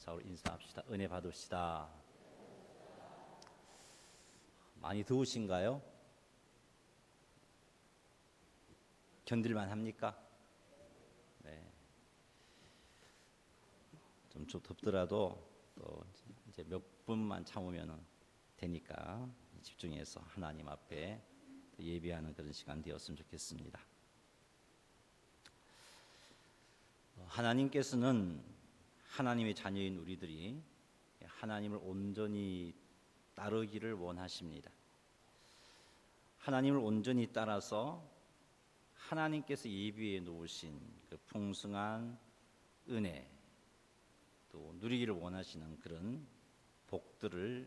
좌우로 인사합시다. 은혜 받읍시다. 많이 더우신가요? 견딜만 합니까? 네. 좀 덥더라도 또 이제 몇 분만 참으면 되니까 집중해서 하나님 앞에 예배하는 그런 시간 되었으면 좋겠습니다. 하나님께서는 하나님의 자녀인 우리들이 하나님을 온전히 따르기를 원하십니다. 하나님을 온전히 따라서 하나님께서 예비해 놓으신 그 풍성한 은혜 또 누리기를 원하시는 그런 복들을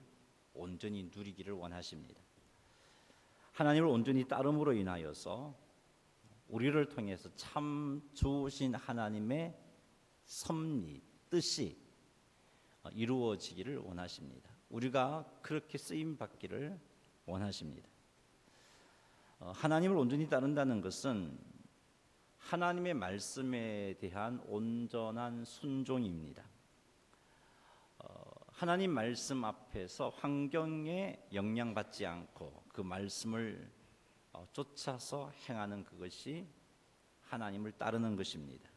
온전히 누리기를 원하십니다. 하나님을 온전히 따름으로 인하여서 우리를 통해서 참 좋으신 하나님의 섭리, 뜻이 이루어지기를 원하십니다. 우리가 그렇게 쓰임 받기를 원하십니다. 하나님을 온전히 따른다는 것은 하나님의 말씀에 대한 온전한 순종입니다. 하나님 말씀 앞에서 환경에 영향받지 않고 그 말씀을 쫓아서 행하는 그것이 하나님을 따르는 것입니다.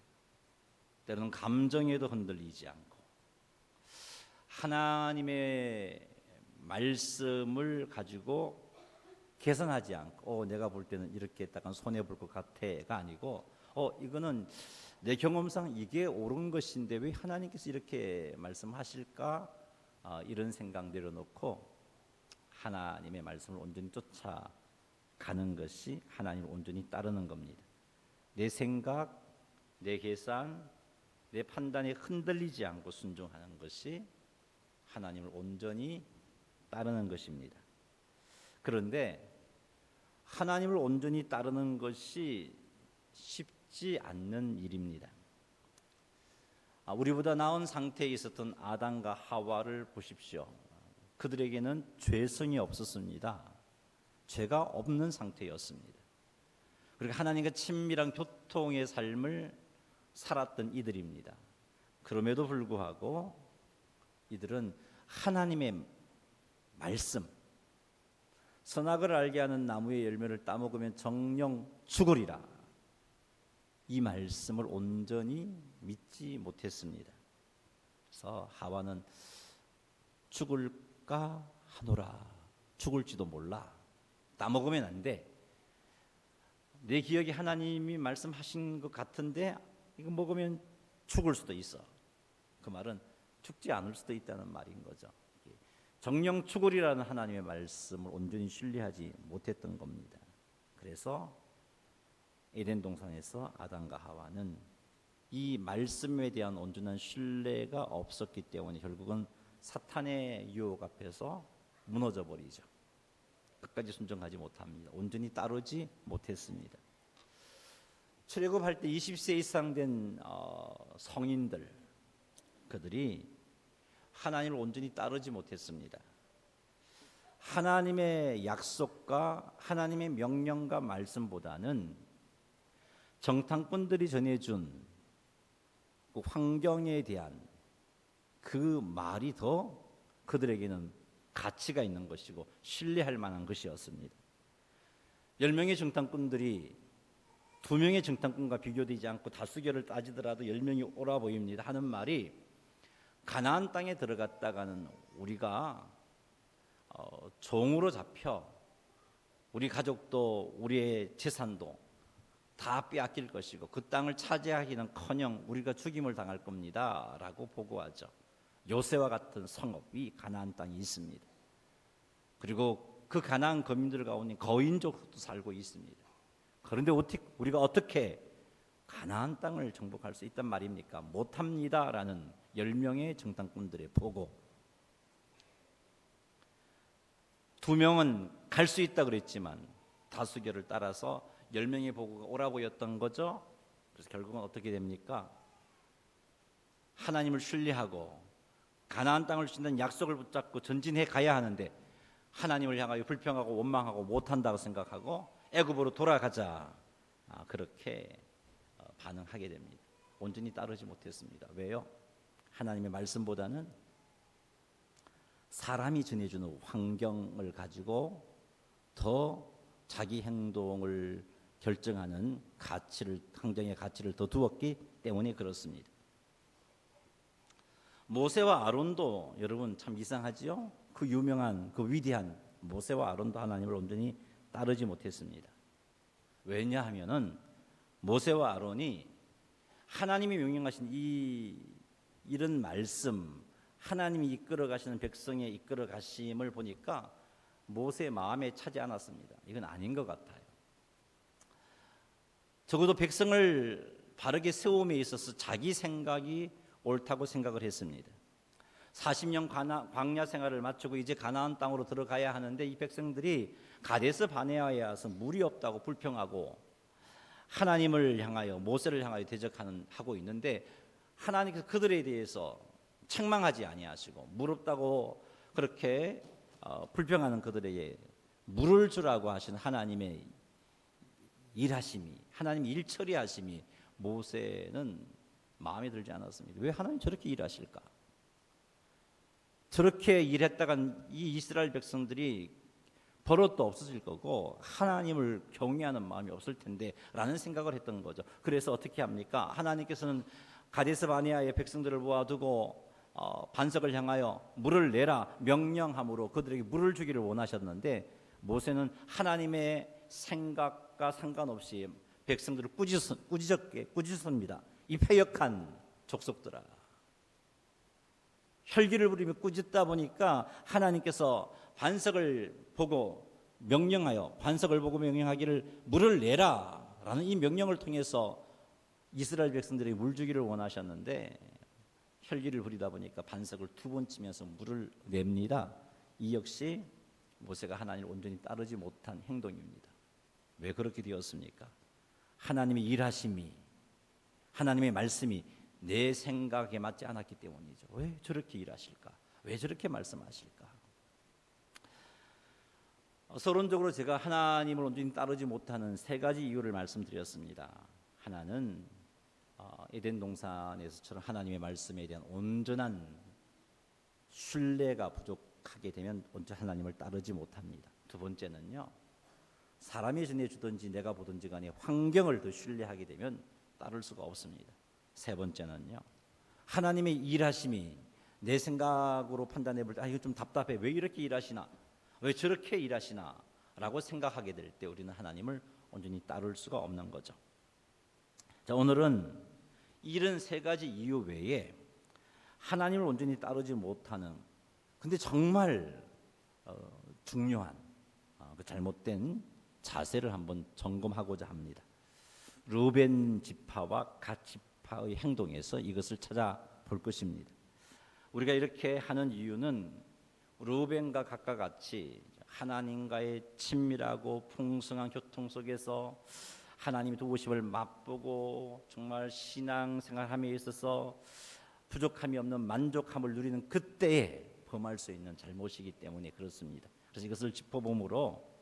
때로는 감정에도 흔들리지 않고 하나님의 말씀을 가지고 계산하지 않고 내가 볼 때는 이렇게 했다간 손해볼 것 같아가 아니고 이거는 내 경험상 이게 옳은 것인데 왜 하나님께서 이렇게 말씀하실까 이런 생각 내려놓고 하나님의 말씀을 온전히 쫓아가는 것이 하나님을 온전히 따르는 겁니다. 내 생각, 내 계산, 내 판단에 흔들리지 않고 순종하는 것이 하나님을 온전히 따르는 것입니다. 그런데 하나님을 온전히 따르는 것이 쉽지 않는 일입니다. 우리보다 나은 상태에 있었던 아담과 하와를 보십시오. 그들에게는 죄성이 없었습니다. 죄가 없는 상태였습니다. 그리고 하나님과 친밀한 교통의 삶을 살았던 이들입니다. 그럼에도 불구하고 이들은 하나님의 말씀, 선악을 알게 하는 나무의 열매를 따먹으면 정령 죽으리라, 이 말씀을 온전히 믿지 못했습니다. 그래서 하와는 죽을까 하노라, 죽을지도 몰라, 따먹으면 안 돼, 내 기억에 하나님이 말씀하신 것 같은데 이거 먹으면 죽을 수도 있어. 그 말은 죽지 않을 수도 있다는 말인 거죠. 정령 죽으리라는 하나님의 말씀을 온전히 신뢰하지 못했던 겁니다. 그래서 에덴 동산에서 아담과 하와는 이 말씀에 대한 온전한 신뢰가 없었기 때문에 결국은 사탄의 유혹 앞에서 무너져 버리죠. 끝까지 순종하지 못합니다. 온전히 따르지 못했습니다. 출애굽할 때 20세 이상 된 성인들, 그들이 하나님을 온전히 따르지 못했습니다. 하나님의 약속과 하나님의 명령과 말씀보다는 정탐꾼들이 전해준 그 환경에 대한 그 말이 더 그들에게는 가치가 있는 것이고 신뢰할 만한 것이었습니다. 10명의 정탐꾼들이 2명의 정탐꾼과 비교되지 않고 다수결을 따지더라도 10명이 옳아 보입니다 하는 말이, 가나안 땅에 들어갔다가는 우리가 종으로 잡혀 우리 가족도 우리의 재산도 다 빼앗길 것이고 그 땅을 차지하기는커녕 우리가 죽임을 당할 겁니다 라고 보고하죠. 요새와 같은 성읍이 가나안 땅에 있습니다. 그리고 그 가나안 거민들 가운데 거인족도 살고 있습니다. 그런데 우리가 어떻게 가나안 땅을 정복할 수 있단 말입니까? 못합니다 라는 10명의 정탐꾼들의 보고, 2명은 갈 수 있다 그랬지만 다수결을 따라서 10명의 보고가 옳아 보였던 거죠. 그래서 결국은 어떻게 됩니까? 하나님을 신뢰하고 가나안 땅을 주신다는 약속을 붙잡고 전진해 가야 하는데 하나님을 향하여 불평하고 원망하고 못한다고 생각하고 애굽으로 돌아가자, 그렇게 반응하게 됩니다. 온전히 따르지 못했습니다. 왜요? 하나님의 말씀보다는 사람이 전해주는 환경을 가지고 더 자기 행동을 결정하는 가치를, 환경의 가치를 더 두었기 때문에 그렇습니다. 모세와 아론도 여러분 참 이상하지요? 그 유명한, 그 위대한 모세와 아론도 하나님을 온전히 따르지 못했습니다. 왜냐하면은 모세와 아론이 하나님이 명령하신 이런 말씀, 하나님이 이끌어 가시는 백성의 이끌어 가심을 보니까 모세의 마음에 차지 않았습니다. 이건 아닌 것 같아요. 적어도 백성을 바르게 세움에 있어서 자기 생각이 옳다고 생각을 했습니다. 40년 광야 생활을 마치고 이제 가나안 땅으로 들어가야 하는데 이 백성들이 가데스 바네아에 와서 물이 없다고 불평하고 하나님을 향하여, 모세를 향하여 대적하고 있는데 하나님께서 그들에 대해서 책망하지 아니하시고 물 없다고 그렇게 불평하는 그들에게 물을 주라고 하신 하나님의 일하심이, 하나님의 일 처리하심이 모세는 마음에 들지 않았습니다. 왜 하나님 저렇게 일하실까? 저렇게 일했다간 이 이스라엘 백성들이 버릇도 없어질 거고 하나님을 경외하는 마음이 없을 텐데 라는 생각을 했던 거죠. 그래서 어떻게 합니까? 하나님께서는 가데스 바네아의 백성들을 모아두고 반석을 향하여 물을 내라 명령함으로 그들에게 물을 주기를 원하셨는데 모세는 하나님의 생각과 상관없이 백성들을 꾸짖습니다. 이 패역한 족속들아, 혈기를 부리며 꾸짖다 보니까 하나님께서 반석을 보고 명령하기를 물을 내라 라는 이 명령을 통해서 이스라엘 백성들에게 물 주기를 원하셨는데 혈기를 부리다 보니까 반석을 2번 치면서 물을 냅니다. 이 역시 모세가 하나님을 온전히 따르지 못한 행동입니다. 왜 그렇게 되었습니까? 하나님의 일하심이, 하나님의 말씀이 내 생각에 맞지 않았기 때문이죠. 왜 저렇게 일하실까? 왜 저렇게 말씀하실까? 서론적으로 제가 하나님을 온전히 따르지 못하는 3가지 이유를 말씀드렸습니다. 하나는 에덴 동산에서처럼 하나님의 말씀에 대한 온전한 신뢰가 부족하게 되면 온전히 하나님을 따르지 못합니다. 2번째는요, 사람이 전해주든지 내가 보든지 간에 환경을 더 신뢰하게 되면 따를 수가 없습니다. 3번째는요, 하나님의 일하심이 내 생각으로 판단해 볼 때 이거 좀 답답해, 왜 이렇게 일하시나, 왜 저렇게 일하시나 라고 생각하게 될 때 우리는 하나님을 온전히 따를 수가 없는 거죠. 자, 오늘은 이런 3가지 이유 외에 하나님을 온전히 따르지 못하는, 근데 정말 중요한 그 잘못된 자세를 한번 점검하고자 합니다. 르우벤 지파와 갓 지파의 행동에서 이것을 찾아볼 것입니다. 우리가 이렇게 하는 이유는 르우벤과 갓과 같이 하나님과의 친밀하고 풍성한 교통 속에서 하나님의 도우심을 맛보고 정말 신앙생활함에 있어서 부족함이 없는 만족함을 누리는 그때에 범할 수 있는 잘못이기 때문에 그렇습니다. 그래서 이것을 짚어봄으로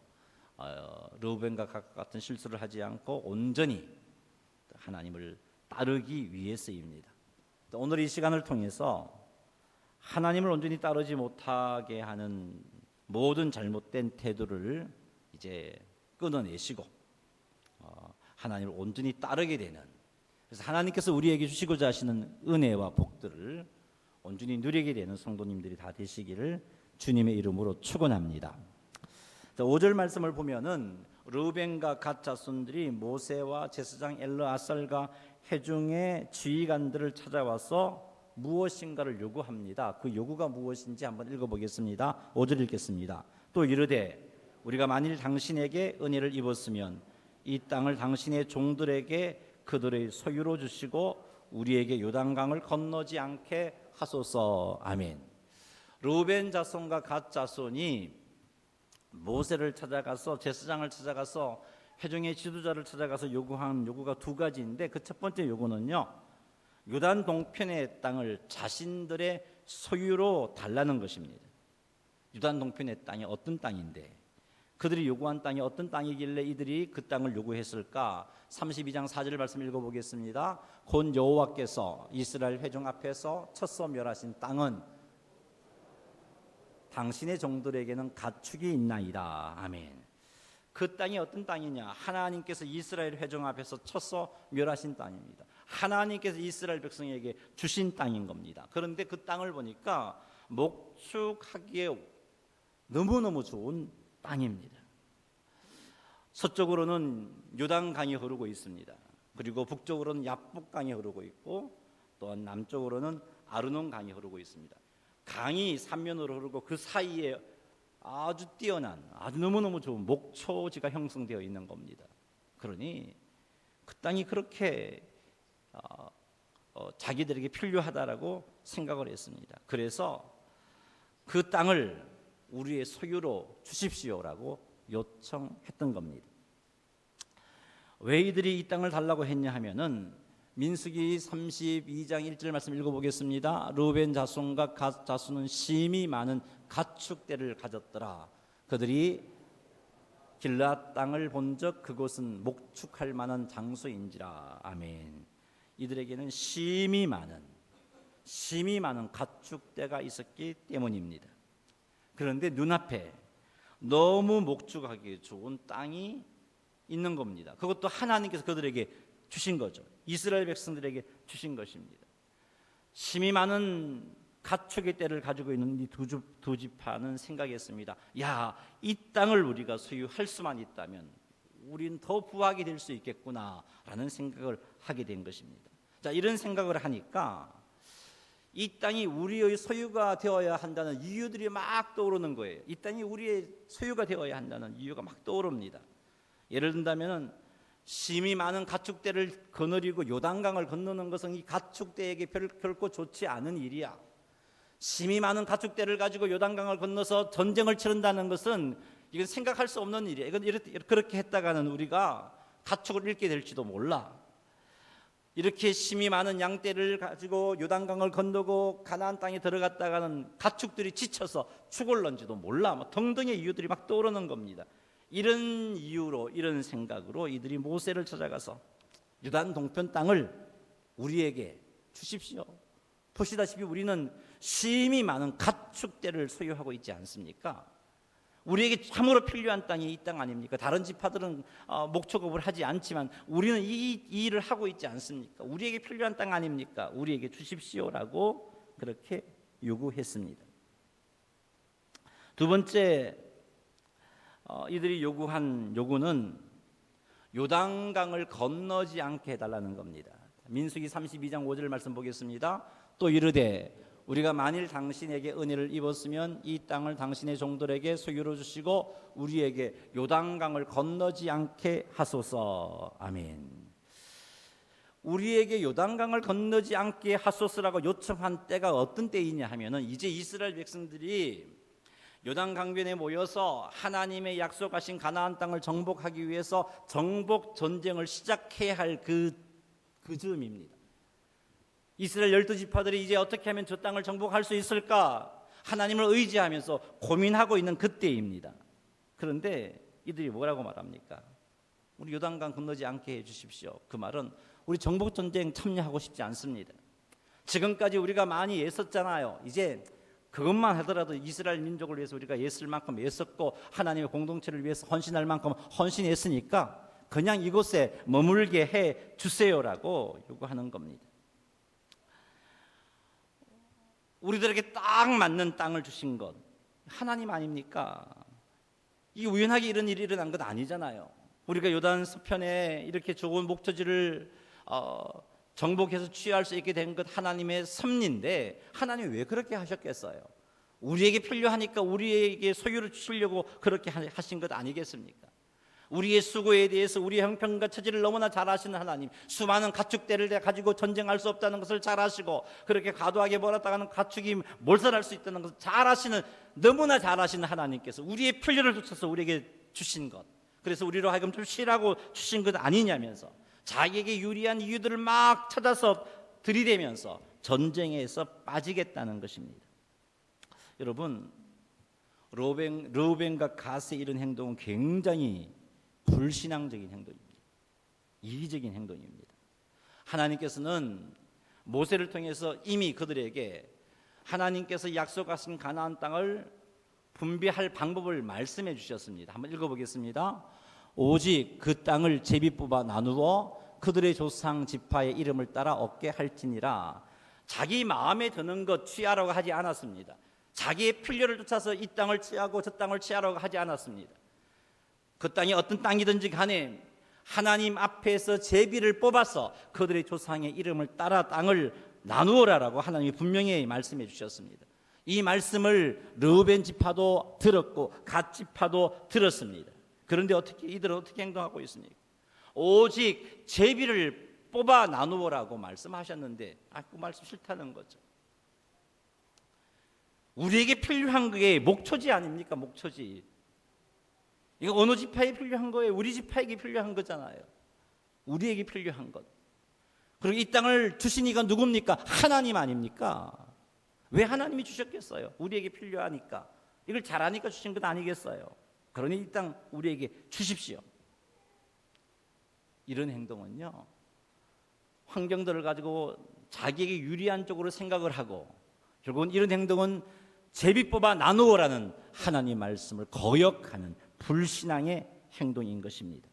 르우벤과 갓 같은 실수를 하지 않고 온전히 하나님을 따르기 위해서입니다. 오늘 이 시간을 통해서 하나님을 온전히 따르지 못하게 하는 모든 잘못된 태도를 이제 끊어내시고 하나님을 온전히 따르게 되는, 그래서 하나님께서 우리에게 주시고자 하시는 은혜와 복들을 온전히 누리게 되는 성도님들이 다 되시기를 주님의 이름으로 축원합니다. 5절 말씀을 보면은 르우벤과 갓 자손들이 모세와 제사장 엘르아살과 회중의 지휘관들을 찾아와서 무엇인가를 요구합니다. 그 요구가 무엇인지 한번 읽어보겠습니다. 5절 읽겠습니다. 또 이르되 우리가 만일 당신에게 은혜를 입었으면 이 땅을 당신의 종들에게 그들의 소유로 주시고 우리에게 요단강을 건너지 않게 하소서. 아멘. 르우벤 자손과 갓 자손이 모세를 찾아가서, 제사장을 찾아가서, 회중의 지도자를 찾아가서 요구한 요구가 2가지인데 그 첫 번째 요구는요, 요단 동편의 땅을 자신들의 소유로 달라는 것입니다. 요단 동편의 땅이 어떤 땅인데 그들이 요구한 땅이 어떤 땅이길래 이들이 그 땅을 요구했을까? 32장 4절 말씀 읽어보겠습니다. 곧 여호와께서 이스라엘 회중 앞에서 첫서 멸하신 땅은 당신의 종들에게는 가축이 있나이다. 아멘. 그 땅이 어떤 땅이냐? 하나님께서 이스라엘 회중 앞에서 첫서 멸하신 땅입니다. 하나님께서 이스라엘 백성에게 주신 땅인 겁니다. 그런데 그 땅을 보니까 목축하기에 너무너무 좋은 땅입니다. 서쪽으로는 요단강이 흐르고 있습니다. 그리고 북쪽으로는 야복강이 흐르고 있고, 또한 남쪽으로는 아르논강이 흐르고 있습니다. 강이 삼면으로 흐르고 그 사이에 아주 뛰어난, 아주 너무너무 좋은 목초지가 형성되어 있는 겁니다. 그러니 그 땅이 그렇게 자기들에게 필요하다라고 생각을 했습니다. 그래서 그 땅을 우리의 소유로 주십시오라고 요청했던 겁니다. 왜 이들이 이 땅을 달라고 했냐 하면은 민수기 32장 1절 말씀 읽어보겠습니다. 르우벤 자손과 갓 자손은 심히 많은 가축대를 가졌더라. 그들이 길앗 땅을 본적 그곳은 목축할 만한 장소인지라. 아멘. 이들에게는 심히 많은 가축대가 있었기 때문입니다. 그런데 눈앞에 너무 목축하기 좋은 땅이 있는 겁니다. 그것도 하나님께서 그들에게 주신 거죠. 이스라엘 백성들에게 주신 것입니다. 심히 많은 가축의 떼를 가지고 있는 이 두 지파는 생각했습니다. 야, 이 땅을 우리가 소유할 수만 있다면 우린 더 부하게 될 수 있겠구나라는 생각을 하게 된 것입니다. 자, 이런 생각을 하니까 이 땅이 우리의 소유가 되어야 한다는 이유들이 막 떠오르는 거예요. 이 땅이 우리의 소유가 되어야 한다는 이유가 막 떠오릅니다. 예를 든다면 심히 많은 가축대를 거느리고 요단강을 건너는 것은 이 가축대에게 결코 좋지 않은 일이야. 심히 많은 가축대를 가지고 요단강을 건너서 전쟁을 치른다는 것은 이건 생각할 수 없는 일이야. 이건 그렇게 했다가는 우리가 가축을 잃게 될지도 몰라. 이렇게 심히 많은 양떼를 가지고 요단강을 건너고 가나안 땅에 들어갔다가는 가축들이 지쳐서 죽을런지도 몰라. 뭐 등등의 이유들이 막 떠오르는 겁니다. 이런 이유로, 이런 생각으로 이들이 모세를 찾아가서 유단 동편 땅을 우리에게 주십시오. 보시다시피 우리는 심히 많은 가축대를 소유하고 있지 않습니까? 우리에게 참으로 필요한 땅이 이 땅 아닙니까? 다른 지파들은 목축업을 하지 않지만 우리는 이 일을 하고 있지 않습니까? 우리에게 필요한 땅 아닙니까? 우리에게 주십시오라고 그렇게 요구했습니다. 두 번째, 이들이 요구한 요구는 요단강을 건너지 않게 해달라는 겁니다. 민수기 32장 5절 말씀 보겠습니다. 또 이르되 우리가 만일 당신에게 은혜를 입었으면 이 땅을 당신의 종들에게 소유로 주시고 우리에게 요단강을 건너지 않게 하소서. 아멘. 우리에게 요단강을 건너지 않게 하소서라고 요청한 때가 어떤 때이냐 하면은 이제 이스라엘 백성들이 요단강변에 모여서 하나님의 약속하신 가나안 땅을 정복하기 위해서 정복 전쟁을 시작해야 할 그 즈음입니다. 이스라엘 12지파들이 이제 어떻게 하면 저 땅을 정복할 수 있을까? 하나님을 의지하면서 고민하고 있는 그때입니다. 그런데 이들이 뭐라고 말합니까? 우리 요단강 건너지 않게 해주십시오. 그 말은 우리 정복전쟁 참여하고 싶지 않습니다. 지금까지 우리가 많이 애썼잖아요. 이제 그것만 하더라도 이스라엘 민족을 위해서 우리가 애쓸 만큼 애썼고 하나님의 공동체를 위해서 헌신할 만큼 헌신했으니까 그냥 이곳에 머물게 해 주세요라고 요구하는 겁니다. 우리들에게 딱 맞는 땅을 주신 것 하나님 아닙니까? 이게 우연하게 이런 일이 일어난 건 아니잖아요. 우리가 요단 서편에 이렇게 좋은 목초지를 정복해서 취할 수 있게 된 것 하나님의 섭리인데 하나님이 왜 그렇게 하셨겠어요? 우리에게 필요하니까 우리에게 소유를 주시려고 그렇게 하신 것 아니겠습니까? 우리의 수고에 대해서 우리의 형편과 처지를 너무나 잘 아시는 하나님, 수많은 가축대를 가지고 전쟁할 수 없다는 것을 잘 아시고 그렇게 과도하게 몰았다가는 가축이 몰살할 수 있다는 것을 잘 아시는, 너무나 잘 아시는 하나님께서 우리의 필요를 쫓아서 우리에게 주신 것, 그래서 우리로 하여금 좀 쉬라고 주신 것 아니냐면서 자기에게 유리한 이유들을 막 찾아서 들이대면서 전쟁에서 빠지겠다는 것입니다. 여러분, 르우벤과 갓의 이런 행동은 굉장히 불신앙적인 행동입니다. 이기적인 행동입니다. 하나님께서는 모세를 통해서 이미 그들에게 하나님께서 약속하신 가나안 땅을 분배할 방법을 말씀해 주셨습니다. 한번 읽어보겠습니다. 오직 그 땅을 제비 뽑아 나누어 그들의 조상 지파의 이름을 따라 얻게 할지니라. 자기 마음에 드는 것 취하라고 하지 않았습니다. 자기의 필요를 쫓아서 이 땅을 취하고 저 땅을 취하라고 하지 않았습니다. 그 땅이 어떤 땅이든지 간에 하나님 앞에서 제비를 뽑아서 그들의 조상의 이름을 따라 땅을 나누어라라고 하나님이 분명히 말씀해 주셨습니다. 이 말씀을 르우벤 지파도 들었고 갓 지파도 들었습니다. 그런데 이들은 어떻게 행동하고 있습니까? 오직 제비를 뽑아 나누어라고 말씀하셨는데 그 말씀 싫다는 거죠. 우리에게 필요한 게 목초지 아닙니까? 목초지. 이거 어느 지파에 필요한 거예요? 우리 지파에게 필요한 거잖아요. 우리에게 필요한 것. 그리고 이 땅을 주신 이가 누굽니까? 하나님 아닙니까? 왜 하나님이 주셨겠어요? 우리에게 필요하니까. 이걸 잘하니까 주신 것 아니겠어요? 그러니 이 땅 우리에게 주십시오. 이런 행동은요, 환경들을 가지고 자기에게 유리한 쪽으로 생각을 하고 결국은 이런 행동은 제비 뽑아 나누어라는 하나님 말씀을 거역하는 불신앙의 행동인 것입니다.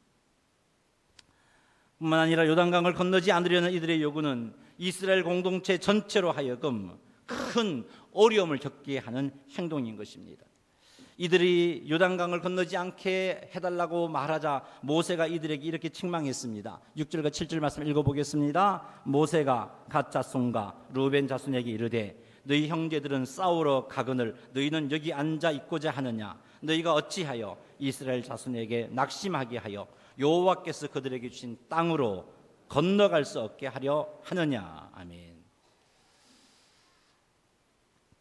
뿐만 아니라 요단강을 건너지 않으려는 이들의 요구는 이스라엘 공동체 전체로 하여금 큰 어려움을 겪게 하는 행동인 것입니다. 이들이 요단강을 건너지 않게 해달라고 말하자 모세가 이들에게 이렇게 책망했습니다. 6절과 7절 말씀 읽어보겠습니다. 모세가 갓 자손과 르우벤 자손에게 이르되 너희 형제들은 싸우러 가거늘 너희는 여기 앉아 있고자 하느냐? 너희가 어찌하여 이스라엘 자손에게 낙심하게 하여 여호와께서 그들에게 주신 땅으로 건너갈 수 없게 하려 하느냐? 아멘.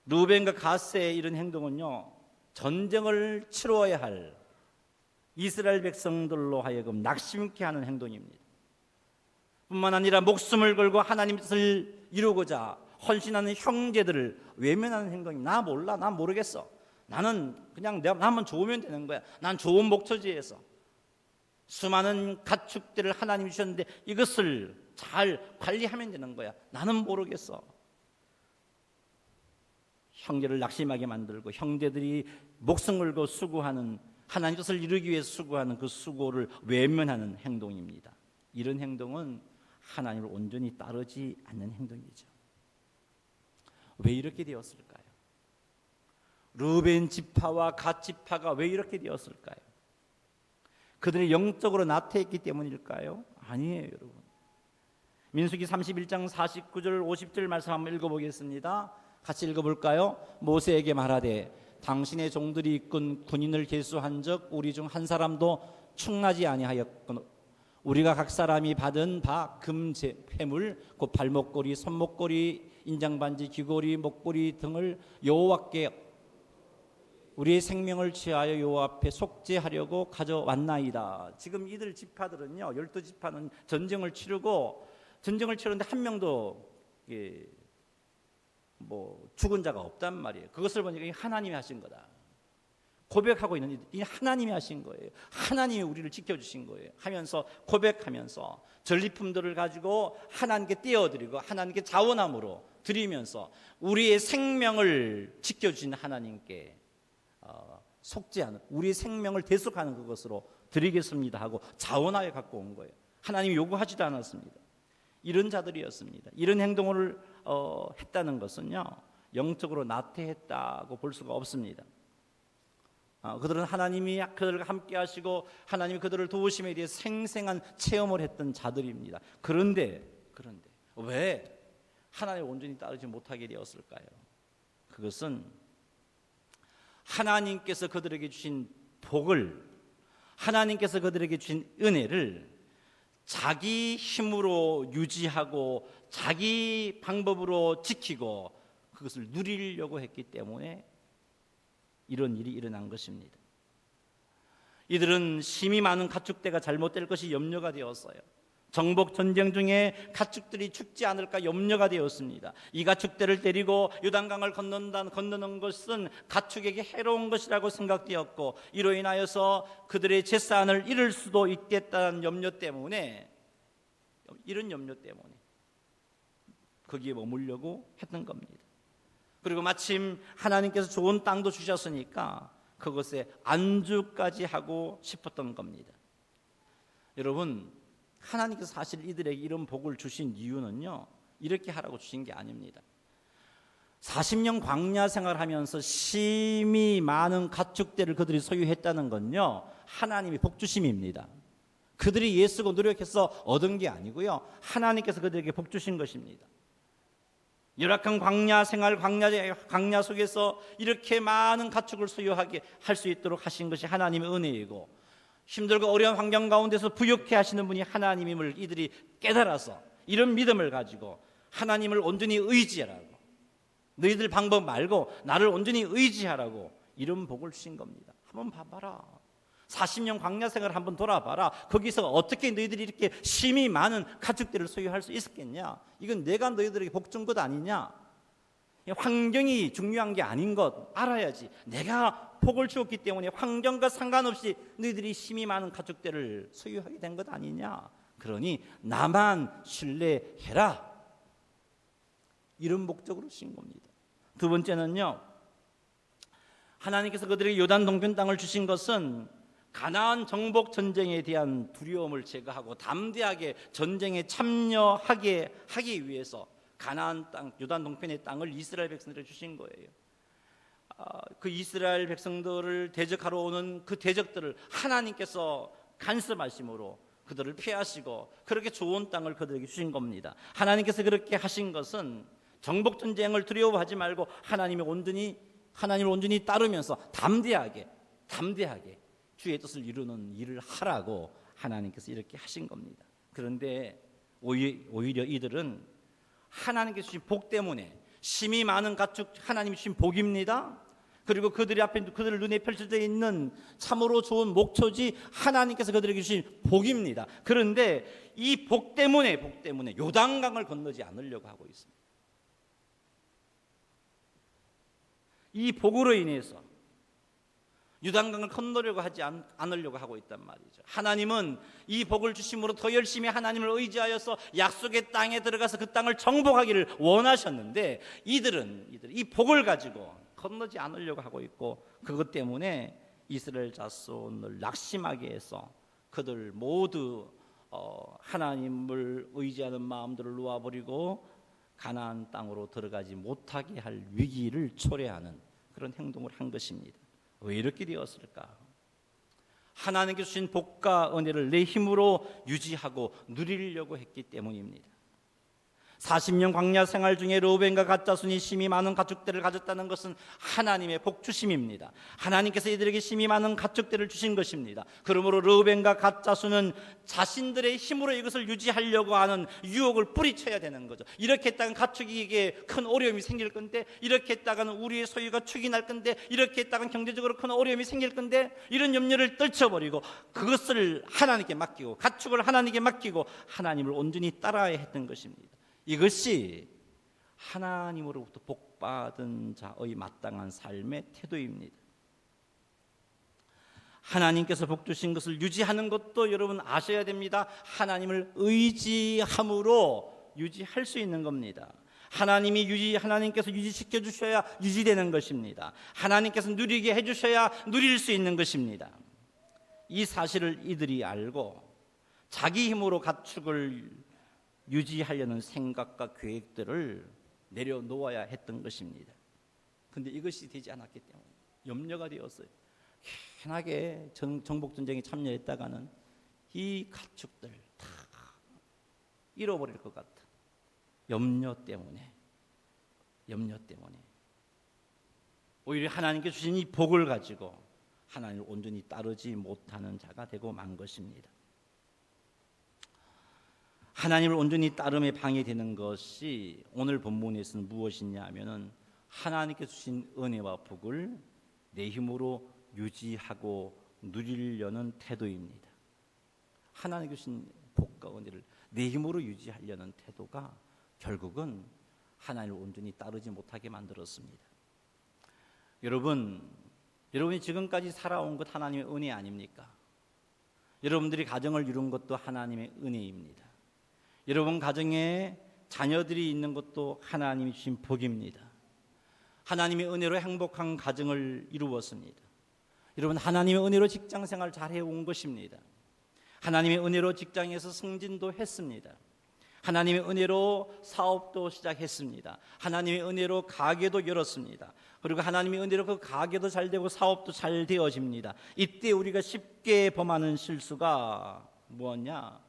르우벤과 갓의 이런 행동은요, 전쟁을 치러야 할 이스라엘 백성들로 하여금 낙심케 하는 행동입니다. 뿐만 아니라 목숨을 걸고 하나님의 뜻을 이루고자 헌신하는 형제들을 외면하는 행동이 나 몰라, 난 모르겠어. 나는 그냥 나만 좋으면 되는 거야. 난 좋은 목초지에서 수많은 가축들을 하나님이 주셨는데 이것을 잘 관리하면 되는 거야. 나는 모르겠어. 형제를 낙심하게 만들고 형제들이 목숨 걸고 수고하는 하나님 뜻을 이루기 위해서 수고하는 그 수고를 외면하는 행동입니다. 이런 행동은 하나님을 온전히 따르지 않는 행동이죠. 왜 이렇게 되었을까요? 르우벤 지파와 갓 지파가 왜 이렇게 되었을까요? 그들이 영적으로 나태했기 때문일까요? 아니에요, 여러분. 민수기 31장 49절 50절 말씀 한번 읽어보겠습니다. 같이 읽어볼까요? 모세에게 말하되 당신의 종들이 이끈 군인을 계수한 적 우리 중 한 사람도 충나지 아니하였거늘 우리가 각 사람이 받은 바 금괴물 곧 발목걸이, 손목걸이, 인장반지, 귀걸이, 목걸이 등을 여호와께 우리의 생명을 취하여 여호와 앞에 속죄하려고 가져왔나이다. 지금 이들 지파들은요, 12지파는 전쟁을 치르는데 한 명도 죽은 자가 없단 말이에요. 그것을 보니까 하나님이 하신 거다. 고백하고 있는 이 하나님이 하신 거예요. 하나님이 우리를 지켜주신 거예요. 하면서 고백하면서 전리품들을 가지고 하나님께 떼어드리고 하나님께 자원함으로 드리면서 우리의 생명을 지켜주신 하나님께 속죄하는, 우리의 생명을 대속하는 그것으로 드리겠습니다 하고 자원하여 갖고 온 거예요. 하나님이 요구하지도 않았습니다. 이런 자들이었습니다. 이런 행동을 했다는 것은요, 영적으로 나태했다고 볼 수가 없습니다. 그들은 하나님이 그들과 함께 하시고 하나님이 그들을 도우심에 대해 생생한 체험을 했던 자들입니다. 그런데 왜 하나님을 온전히 따르지 못하게 되었을까요? 그것은 하나님께서 그들에게 주신 복을, 하나님께서 그들에게 주신 은혜를 자기 힘으로 유지하고 자기 방법으로 지키고 그것을 누리려고 했기 때문에 이런 일이 일어난 것입니다. 이들은 심이 많은 가축대가 잘못될 것이 염려가 되었어요. 정복 전쟁 중에 가축들이 죽지 않을까 염려가 되었습니다. 이 가축들을 데리고 요단강을 건너는 것은 가축에게 해로운 것이라고 생각되었고, 이로 인하여서 그들의 재산을 잃을 수도 있겠다는 염려 때문에, 이런 염려 때문에 거기에 머물려고 했던 겁니다. 그리고 마침 하나님께서 좋은 땅도 주셨으니까 그것에 안주까지 하고 싶었던 겁니다. 여러분, 하나님께서 사실 이들에게 이런 복을 주신 이유는요, 이렇게 하라고 주신 게 아닙니다. 40년 광야 생활하면서 심히 많은 가축들을 그들이 소유했다는 건요, 하나님이 복 주심입니다. 그들이 애쓰고 노력해서 얻은 게 아니고요, 하나님께서 그들에게 복 주신 것입니다. 열악한 광야 생활, 광야 속에서 이렇게 많은 가축을 소유하게 할 수 있도록 하신 것이 하나님의 은혜이고, 힘들고 어려운 환경 가운데서 부욕해 하시는 분이 하나님임을 이들이 깨달아서 이런 믿음을 가지고 하나님을 온전히 의지하라고, 너희들 방법 말고 나를 온전히 의지하라고 이런 복을 주신 겁니다. 한번 봐봐라. 40년 광야 생활을 한번 돌아봐라. 거기서 어떻게 너희들이 이렇게 심히 많은 가축들을 소유할 수 있었겠냐? 이건 내가 너희들에게 복 준 것 아니냐? 환경이 중요한 게 아닌 것 알아야지. 내가 복을 주었기 때문에 환경과 상관없이 너희들이 심히 많은 가축들을 소유하게 된 것 아니냐? 그러니 나만 신뢰해라. 이런 목적으로 주신 겁니다. 두 번째는요, 하나님께서 그들에게 요단 동편 땅을 주신 것은 가나안 정복 전쟁에 대한 두려움을 제거하고 담대하게 전쟁에 참여하게 하기 위해서 가나안 땅, 요단 동편의 땅을 이스라엘 백성들에게 주신 거예요. 그 이스라엘 백성들을 대적하러 오는 그 대적들을 하나님께서 간섭하심으로 그들을 피하시고 그렇게 좋은 땅을 그들에게 주신 겁니다. 하나님께서 그렇게 하신 것은 정복 전쟁을 두려워하지 말고 하나님을 온전히 따르면서 담대하게 주의 뜻을 이루는 일을 하라고 하나님께서 이렇게 하신 겁니다. 그런데 오히려 이들은 하나님께서 주신 복 때문에, 심히 많은 가축 하나님이 주신 복입니다. 그리고 그들 앞에 그들 눈에 펼쳐져 있는 참으로 좋은 목초지 하나님께서 그들에게 주신 복입니다. 그런데 이 복 때문에 요단강을 건너지 않으려고 하고 있습니다. 이 복으로 인해서 요단강을 건너려고 하지 않으려고 하고 있단 말이죠. 하나님은 이 복을 주심으로 더 열심히 하나님을 의지하여서 약속의 땅에 들어가서 그 땅을 정복하기를 원하셨는데, 이들은 이 복을 가지고 건너지 않으려고 하고 있고, 그것 때문에 이스라엘 자손을 낙심하게 해서 그들 모두 하나님을 의지하는 마음들을 놓아버리고 가나안 땅으로 들어가지 못하게 할 위기를 초래하는 그런 행동을 한 것입니다. 왜 이렇게 되었을까? 하나님께 주신 복과 은혜를 내 힘으로 유지하고 누리려고 했기 때문입니다. 40년 광야 생활 중에 르우벤과 갓 자손이 심히 많은 가축들을 가졌다는 것은 하나님의 복주심입니다. 하나님께서 이들에게 심히 많은 가축들을 주신 것입니다. 그러므로 르우벤과 갓 자손은 자신들의 힘으로 이것을 유지하려고 하는 유혹을 뿌리쳐야 되는 거죠. 이렇게 했다간 가축에게 큰 어려움이 생길 건데, 이렇게 했다간 우리의 소유가 축이 날 건데, 이렇게 했다간 경제적으로 큰 어려움이 생길 건데, 이런 염려를 떨쳐버리고 그것을 하나님께 맡기고 가축을 하나님께 맡기고 하나님을 온전히 따라야 했던 것입니다. 이것이 하나님으로부터 복받은 자의 마땅한 삶의 태도입니다. 하나님께서 복 주신 것을 유지하는 것도 여러분 아셔야 됩니다. 하나님을 의지함으로 유지할 수 있는 겁니다. 하나님께서 유지시켜 주셔야 유지되는 것입니다. 하나님께서 누리게 해주셔야 누릴 수 있는 것입니다. 이 사실을 이들이 알고 자기 힘으로 가축을 유지하려는 생각과 계획들을 내려놓아야 했던 것입니다. 그런데 이것이 되지 않았기 때문에 염려가 되었어요. 편하게 정복전쟁에 참여했다가는 이 가축들 다 잃어버릴 것 같은 염려 때문에 오히려 하나님께 주신 이 복을 가지고 하나님을 온전히 따르지 못하는 자가 되고 만 것입니다. 하나님을 온전히 따름에 방해되는 것이 오늘 본문에서는 무엇이냐 하면은 하나님께서 주신 은혜와 복을 내 힘으로 유지하고 누리려는 태도입니다. 하나님께서 주신 복과 은혜를 내 힘으로 유지하려는 태도가 결국은 하나님을 온전히 따르지 못하게 만들었습니다. 여러분이 지금까지 살아온 것 하나님의 은혜 아닙니까? 여러분들이 가정을 이룬 것도 하나님의 은혜입니다. 여러분 가정에 자녀들이 있는 것도 하나님이 주신 복입니다. 하나님의 은혜로 행복한 가정을 이루었습니다. 여러분 하나님의 은혜로 직장생활 잘 해온 것입니다. 하나님의 은혜로 직장에서 승진도 했습니다. 하나님의 은혜로 사업도 시작했습니다. 하나님의 은혜로 가게도 열었습니다. 그리고 하나님의 은혜로 그 가게도 잘 되고 사업도 잘 되어집니다. 이때 우리가 쉽게 범하는 실수가 뭐냐?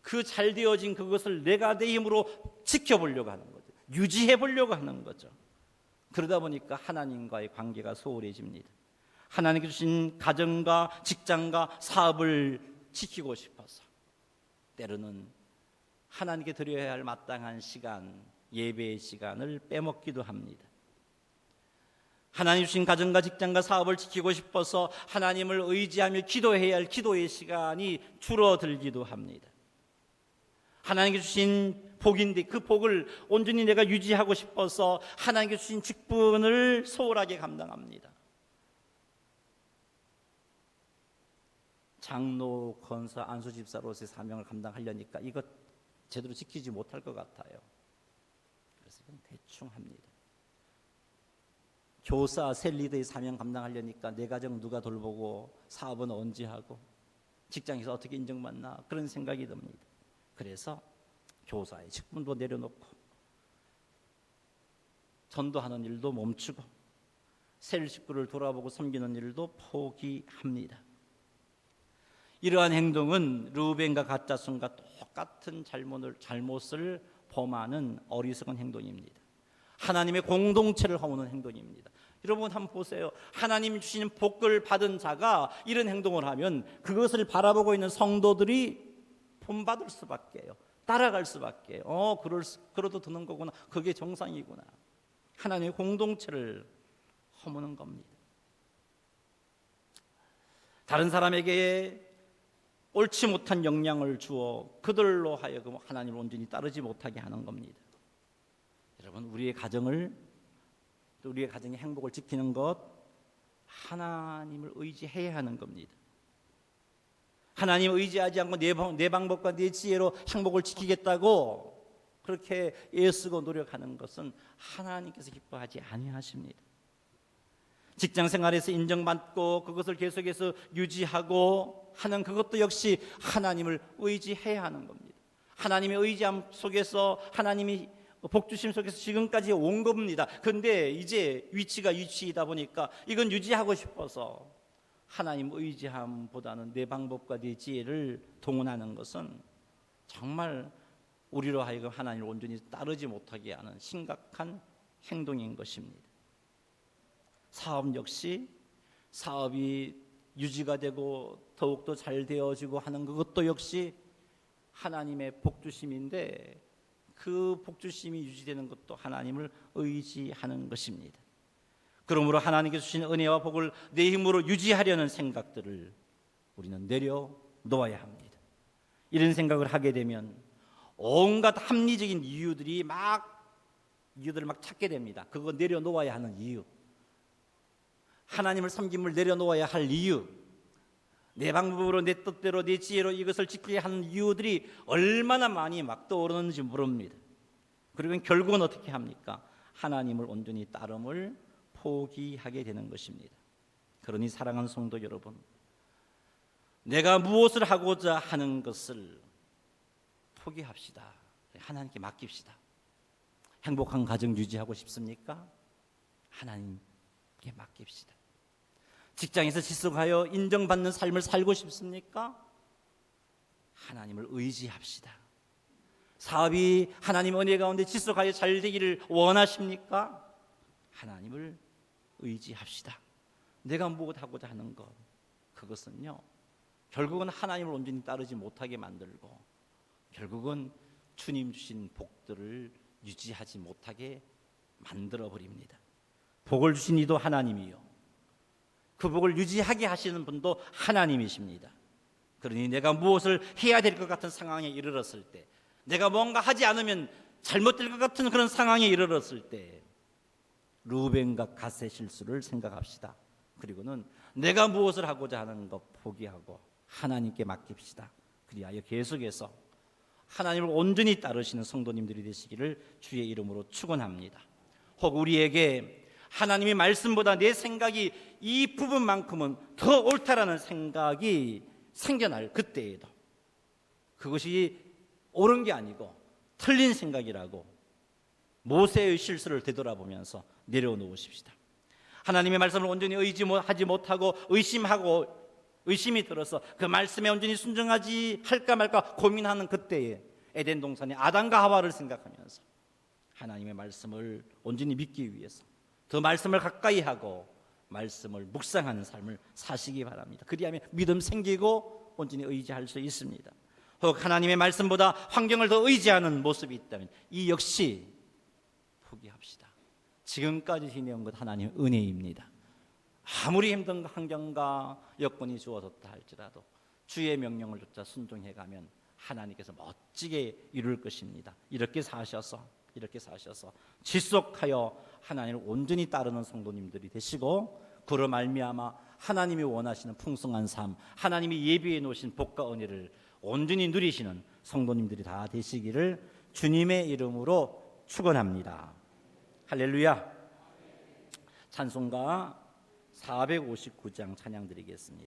그 잘 되어진 그것을 내가 내 힘으로 지켜보려고 하는 거죠. 유지해 보려고 하는 거죠. 그러다 보니까 하나님과의 관계가 소홀해집니다. 하나님께 주신 가정과 직장과 사업을 지키고 싶어서 때로는 하나님께 드려야 할 마땅한 시간, 예배의 시간을 빼먹기도 합니다. 하나님 주신 가정과 직장과 사업을 지키고 싶어서 하나님을 의지하며 기도해야 할 기도의 시간이 줄어들기도 합니다. 하나님께 주신 복인데 그 복을 온전히 내가 유지하고 싶어서 하나님께 주신 직분을 소홀하게 감당합니다. 장로, 권사, 안수 집사로서의 사명을 감당하려니까 이것 제대로 지키지 못할 것 같아요. 그래서 이건 대충 합니다. 교사, 셀리더의 사명 감당하려니까 내 가정 누가 돌보고 사업은 언제 하고 직장에서 어떻게 인정받나 그런 생각이 듭니다. 그래서 교사의 직분도 내려놓고 전도하는 일도 멈추고 셀 식구를 돌아보고 섬기는 일도 포기합니다. 이러한 행동은 르우벤과 갓자손과 똑같은 잘못을 범하는 어리석은 행동입니다. 하나님의 공동체를 허무는 행동입니다. 여러분 한번 보세요. 하나님 주시는 복을 받은 자가 이런 행동을 하면 그것을 바라보고 있는 성도들이 본받을 수밖에요. 따라갈 수밖에. 그러도 드는 거구나. 그게 정상이구나. 하나님의 공동체를 허무는 겁니다. 다른 사람에게 옳지 못한 영향을 주어 그들로 하여금 하나님을 온전히 따르지 못하게 하는 겁니다. 여러분 우리의 가정의 행복을 지키는 것 하나님을 의지해야 하는 겁니다. 하나님을 의지하지 않고 내 방법과 내 지혜로 행복을 지키겠다고 그렇게 애쓰고 노력하는 것은 하나님께서 기뻐하지 아니하십니다. 직장 생활에서 인정받고 그것을 계속해서 유지하고 하는 그것도 역시 하나님을 의지해야 하는 겁니다. 하나님의 의지함 속에서 하나님이 복주심 속에서 지금까지 온 겁니다. 그런데 이제 위치이다 보니까 이건 유지하고 싶어서 하나님 의지함보다는 내 방법과 내 지혜를 동원하는 것은 정말 우리로 하여금 하나님을 온전히 따르지 못하게 하는 심각한 행동인 것입니다. 사업 역시 사업이 유지가 되고 더욱더 잘 되어지고 하는 그것도 역시 하나님의 복주심인데 그 복주심이 유지되는 것도 하나님을 의지하는 것입니다. 그러므로 하나님께서 주신 은혜와 복을 내 힘으로 유지하려는 생각들을 우리는 내려놓아야 합니다. 이런 생각을 하게 되면 온갖 합리적인 이유들을 막 찾게 됩니다. 그거 내려놓아야 하는 이유, 하나님을 섬김을 내려놓아야 할 이유, 내 방법으로 내 뜻대로 내 지혜로 이것을 지키게 하는 이유들이 얼마나 많이 막 떠오르는지 모릅니다. 그리고 결국은 어떻게 합니까? 하나님을 온전히 따름을 포기하게 되는 것입니다. 그러니 사랑하는 성도 여러분, 내가 무엇을 하고자 하는 것을 포기합시다. 하나님께 맡깁시다. 행복한 가정 유지하고 싶습니까? 하나님께 맡깁시다. 직장에서 지속하여 인정받는 삶을 살고 싶습니까? 하나님을 의지합시다. 사업이 하나님 은혜 가운데 지속하여 잘 되기를 원하십니까? 하나님을 의지합시다. 내가 무엇하고자 하는 것, 그것은요 결국은 하나님을 온전히 따르지 못하게 만들고 결국은 주님 주신 복들을 유지하지 못하게 만들어버립니다. 복을 주신 이도 하나님이요 그 복을 유지하게 하시는 분도 하나님이십니다. 그러니 내가 무엇을 해야 될 것 같은 상황에 이르렀을 때, 내가 뭔가 하지 않으면 잘못될 것 같은 그런 상황에 이르렀을 때 루벤과 갓의 실수를 생각합시다. 그리고는 내가 무엇을 하고자 하는 것 포기하고 하나님께 맡깁시다. 그리하여 계속해서 하나님을 온전히 따르시는 성도님들이 되시기를 주의 이름으로 축원합니다. 혹 우리에게 하나님의 말씀보다 내 생각이 이 부분만큼은 더 옳다라는 생각이 생겨날 그때에도 그것이 옳은 게 아니고 틀린 생각이라고 모세의 실수를 되돌아보면서 내려놓으십시다. 하나님의 말씀을 온전히 의지하지 못하고 의심이 들어서 그 말씀에 온전히 순종하지 할까 말까 고민하는 그때에 에덴 동산의 아담과 하와를 생각하면서 하나님의 말씀을 온전히 믿기 위해서 더 말씀을 가까이 하고 말씀을 묵상하는 삶을 사시기 바랍니다. 그리하면 믿음 생기고 온전히 의지할 수 있습니다. 혹 하나님의 말씀보다 환경을 더 의지하는 모습이 있다면 이 역시 포기합시다. 지금까지 지내온 것 하나님의 은혜입니다. 아무리 힘든 환경과 여건이 주어졌다 할지라도 주의 명령을 쫓아 순종해가면 하나님께서 멋지게 이룰 것입니다. 이렇게 사셔서 지속하여 하나님을 온전히 따르는 성도님들이 되시고 그로 말미암아 하나님이 원하시는 풍성한 삶, 하나님이 예비해 놓으신 복과 은혜를 온전히 누리시는 성도님들이 다 되시기를 주님의 이름으로 축원합니다. 할렐루야. 찬송가 459장 찬양 드리겠습니다.